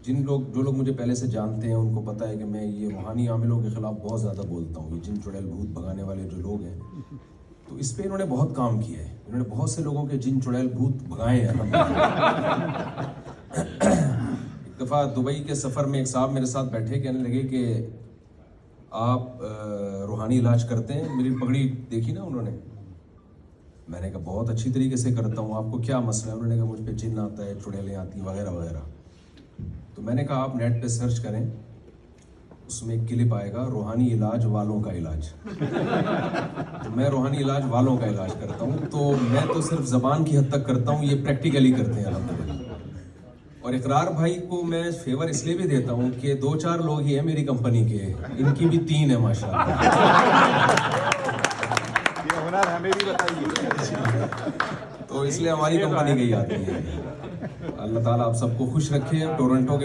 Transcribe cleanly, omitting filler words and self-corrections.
جو لوگ مجھے پہلے سے جانتے ہیں ان کو پتہ ہے کہ میں یہ روحانی عاملوں کے خلاف بہت زیادہ بولتا ہوں. یہ جن چڑیل بھوت بھگانے والے جو لوگ ہیں, تو اس پہ انہوں نے بہت کام کیا ہے. انہوں نے بہت سے لوگوں کے جن چڑیل بھوت بھگائے ہیں. ایک دفعہ دبئی کے سفر میں ایک صاحب میرے ساتھ بیٹھے, کہنے لگے کہ آپ روحانی علاج کرتے ہیں. میری پگڑی دیکھی نا انہوں نے. میں نے کہا بہت اچھی طریقے سے کرتا ہوں, آپ کو کیا مسئلہ ہے؟ انہوں نے کہا مجھ پہ جن آتا ہے, چڑیلیں آتی ہیں وغیرہ وغیرہ. تو میں نے کہا آپ نیٹ پہ سرچ کریں, اس میں ایک کلپ آئے گا روحانی علاج والوں کا علاج. تو میں روحانی علاج والوں کا علاج کرتا ہوں. تو میں تو صرف زبان کی حد تک کرتا ہوں, یہ پریکٹیکلی کرتے ہیں الحمدللہ. اور اقرار بھائی کو میں فیور اس لیے بھی دیتا ہوں کہ 2-4 لوگ ہی ہیں میری کمپنی کے, ان کی بھی 3 ہیں ماشاءاللہ. یہ ہنر ہمیں بھی بتائیے. تو اس لیے ہماری کمپنی کی آتی ہے. اللہ تعالیٰ آپ سب کو خوش رکھے. ٹورنٹو کے